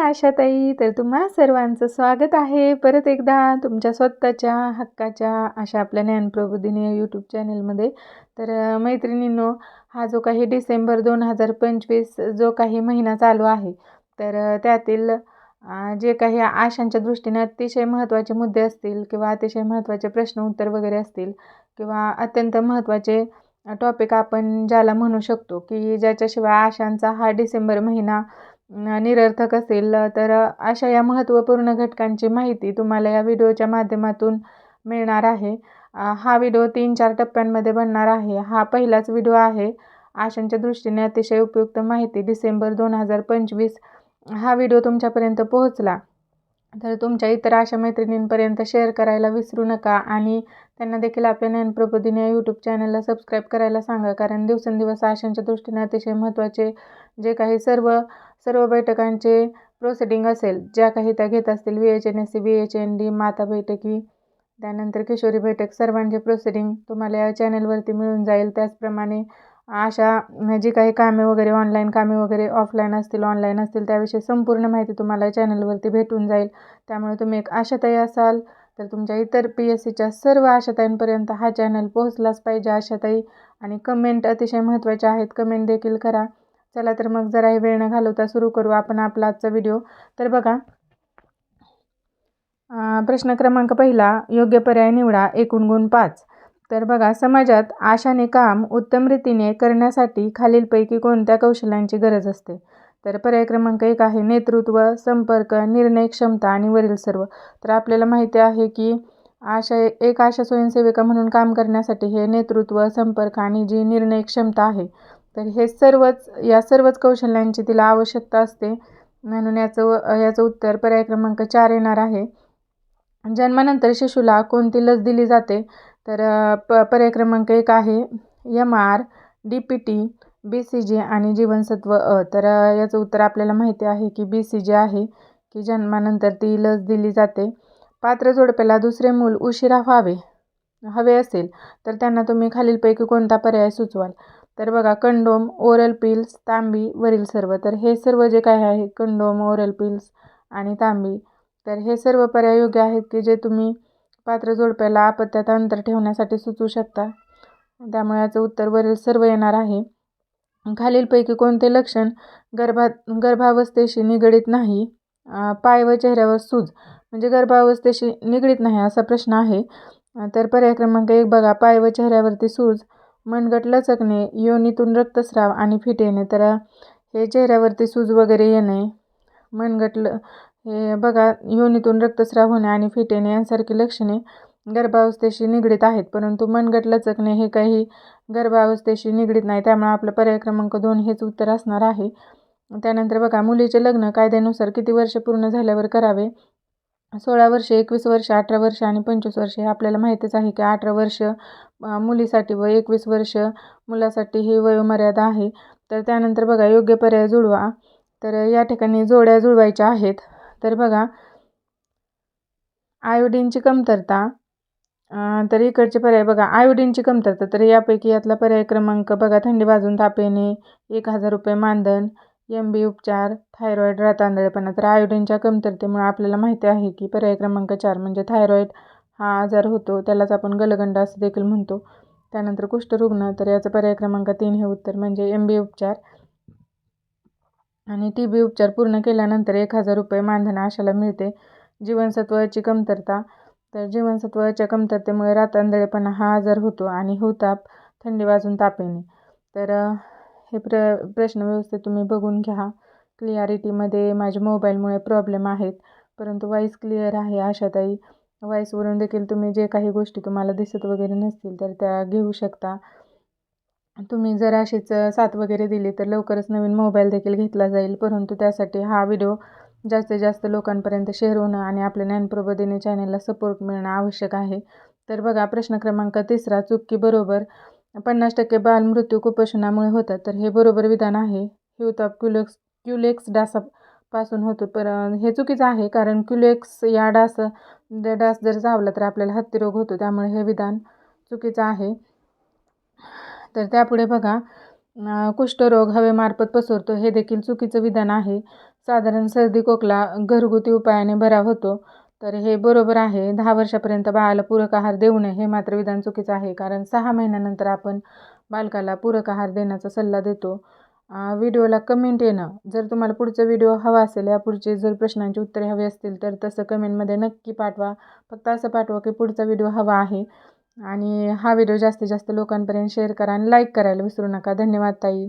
आशाताई. तर तुम्हा सर्वांचं स्वागत आहे परत एकदा तुमच्या स्वतःच्या हक्काच्या अशा आपल्या ज्ञानप्रबोधिनी यूट्यूब चॅनलमध्ये. तर मैत्रिणींनो, हा जो काही डिसेंबर 2025 जो काही महिना चालू आहे, तर त्यातील जे काही आशांच्या दृष्टीने अतिशय महत्त्वाचे मुद्दे असतील किंवा अतिशय महत्त्वाचे प्रश्न उत्तर वगैरे असतील किंवा अत्यंत महत्त्वाचे टॉपिक आपण ज्याला म्हणू शकतो की ज्याच्याशिवाय आशांचा हा डिसेंबर महिना निरर्थक असेल, तर अशा या महत्त्वपूर्ण घटकांची माहिती तुम्हाला या व्हिडिओच्या माध्यमातून मिळणार आहे. हा व्हिडिओ 3-4 टप्प्यांमध्ये बनणार आहे. हा पहिलाच व्हिडिओ आहे. आशांच्या दृष्टीने अतिशय उपयुक्त माहिती डिसेंबर 2025 हा व्हिडिओ तुमच्यापर्यंत पोहोचला तर तुमच्या इतर आशा मैत्रिणींपर्यंत शेअर करायला विसरू नका आणि त्यांना देखील आपल्या ज्ञानप्रबोधिनी या यूट्यूब चॅनलला सबस्क्राईब करायला सांगा. कारण दिवसेंदिवस आशांच्या दृष्टीने अतिशय महत्त्वाचे जे काही सर्व बैठकांचे प्रोसिडिंग असेल, ज्या काही त्या घेत असतील, VHNSC, VHND, माता बैठकी, त्यानंतर किशोरी बैठक, सर्वांचे प्रोसिडिंग तुम्हाला या चॅनलवरती मिळून जाईल. त्याचप्रमाणे अशा जी काही कामे वगैरे, ऑनलाईन कामे वगैरे, ऑफलाईन असतील, ऑनलाईन असतील, त्याविषयी संपूर्ण माहिती तुम्हाला चॅनलवरती भेटून जाईल. त्यामुळे तुम्ही एक आशाताई असाल तर तुमच्या इतर PSCच्या सर्व आशाताईंपर्यंत हा चॅनल पोहोचलाच पाहिजे आशाताई. आणि कमेंट अतिशय महत्त्वाचे आहेत, कमेंट देखील करा. चला तर मग जराही वेळ न घालवता सुरू करू आपण आपला आजचा व्हिडिओ. तर बघा, प्रश्न क्रमांक पहिला, योग्य पर्याय निवडा. एकूण गुण 5. तर बघा, समाजात आशाने काम उत्तम रीतीने करण्यासाठी खालीलपैकी कोणत्या कौशल्यांची गरज असते? तर पर्याय क्रमांक 1 आहे नेतृत्व, संपर्क, निर्णय क्षमता आणि वरील सर्व. तर आपल्याला माहिती आहे की आशा स्वयंसेविका म्हणून काम करण्यासाठी हे नेतृत्व, संपर्क आणि जी निर्णय क्षमता आहे, तर हे सर्वच कौशल्यांची तिला आवश्यकता असते. म्हणून याचं उत्तर पर्याय क्रमांक 4 येणार आहे. जन्मानंतर शिशुला कोणती लस दिली जाते? तर पर्याय क्रमांक 1 आहे MR, DPT, BCG आणि जीवनसत्व अ. तर याचं उत्तर आपल्याला माहिती आहे की BCG आहे, की जन्मानंतर ती लस दिली जाते. पात्र जोडप्याला दुसरे मूल उशिरा हवे असेल तर त्यांना तुम्ही खालीलपैकी कोणता पर्याय सुचवाल? तर बघा, कंडोम, ओरल पिल्स, तांबी, वरील सर्व. तर हे सर्व जे काही आहे, कंडोम, ओरल पिल्स आणि तांबी, तर हे सर्व पर्याय योग्य आहेत की जे तुम्ही पात्र जोडप्याला अपत्यात अंतर ठेवण्यासाठी सुचवू शकता. त्यामुळे याचं उत्तर वरील सर्व येणार आहे. खालीलपैकी कोणते लक्षण गर्भावस्थेशी निगडीत नाही? पाय व चेहऱ्यावर सूज म्हणजे गर्भावस्थेशी निगडीत नाही असा प्रश्न आहे. तर पर्याय क्रमांक 1 बघा, पाय व चेहऱ्यावरती सूज, मनगट लचकणे, योनीतून रक्तस्राव आणि फिट येणे. तर हे चेहऱ्यावरती सूज वगैरे येणे, हे बघा, योनीतून रक्तस्राव होणे आणि फिट येणे यांसारखी लक्षणे गर्भावस्थेशी निगडीत आहेत. परंतु मनगट लचकणे हे काही गर्भावस्थेशी निगडीत नाही. त्यामुळे आपलं पर्याय क्रमांक 2 हेच उत्तर असणार आहे. त्यानंतर बघा, मुलीचे लग्न कायद्यानुसार किती वर्ष पूर्ण झाल्यावर करावे? 16 वर्षे, 21 वर्ष, 18 वर्ष आणि 25 वर्ष. हे आपल्याला माहितीच आहे की 18 वर्ष मुलीसाठी व 21 वर्ष मुलासाठी ही वयोमर्यादा आहे. तर त्यानंतर बघा, योग्य पर्याय जुळवा. तर या ठिकाणी जोड्या जुळवायच्या आहेत. तर बघा, आयोडीनची कमतरता, तर इकडचे पर्याय बघा, आयोडीनची कमतरता. तर यापैकी यातला पर्याय क्रमांक बघा, थंडी वाजून ताप येणे, 1000 रुपये मानधन, MB उपचार, थायरॉईड, रतांधळेपणा. तर आयोडीनच्या कमतरतेमुळे आपल्याला माहिती आहे की पर्याय क्रमांक 4 म्हणजे थायरॉईड हा आजार होतो, त्यालाच आपण गलगंड असं देखील म्हणतो. त्यानंतर कुष्ठरुग्ण, तर याचं पर्याय क्रमांक 3 हे उत्तर म्हणजे MB उपचार. आणि TB उपचार पूर्ण केल्यानंतर 1000 रुपये मानधन आशाला मिळते. जीवनसत्वाची कमतरता, तर जीवनसत्वाच्या कमतरतेमुळे रातआंधळेपणा हा आजार होतो आणि हिवताप, थंडी वाजून ताप येणे. तर हे प्रश्न व्यवस्थित तुम्ही बघून घ्या. क्लिअरिटीमध्ये माझ्या मोबाईलमुळे प्रॉब्लेम आहेत, परंतु वॉईस क्लिअर आहे आशाताई. वॉईसवरून देखील तुम्ही जे काही गोष्टी तुम्हाला दिसत वगैरे नसतील तर त्या घेऊ शकता. तुम्ही जर अशीच साथ वगैरे दिली तर लवकरच नवीन मोबाईल देखील घेतला जाईल. परंतु त्यासाठी हा व्हिडिओ जास्तीत जास्त लोकांपर्यंत शेअर होणं आणि आपल्या ज्ञानप्रबोधिनी चॅनलला सपोर्ट मिळणं आवश्यक आहे. तर बघा, प्रश्न क्रमांक 3, चूक की बरोबर? 50% बालमृत्यू कुपोषणामुळे होतात. तर हे बरोबर विधान आहे. हिवताप क्युलेक्स डासापासून होतो. हे चुकीचं आहे, कारण क्युलेक्स या डास जर चावला तर आपल्याला हत्तीरोग होतो. त्यामुळे हे विधान चुकीचं आहे. तर त्यापुढे बघा, कुष्ठरोग हवेमार्फत पसरतो, हे देखील चुकीचं विधान आहे. साधारण सर्दी खोकला घरगुती उपायाने बरा होतो. तर हे बरोबर आहे. 10 वर्षापर्यंत बाळाला पूरक आहार देऊ नये हे मात्र विधान चुकीचं आहे. कारण 6 महिन्यानंतर आपण बालकाला पूरक आहार देण्याचा सल्ला देतो. व्हिडिओला कमेंट येणं, जर तुम्हाला पुढचा व्हिडिओ हवा असेल, या पुढचे जर प्रश्नांची उत्तरे हवी असतील तर तसं कमेंटमध्ये नक्की पाठवा. फक्त असं पाठवा की पुढचा व्हिडिओ हवा आहे. आणि हा व्हिडिओ जास्तीत जास्त लोकांपर्यंत शेअर करा आणि लाईक करायला विसरू नका. धन्यवाद ताई.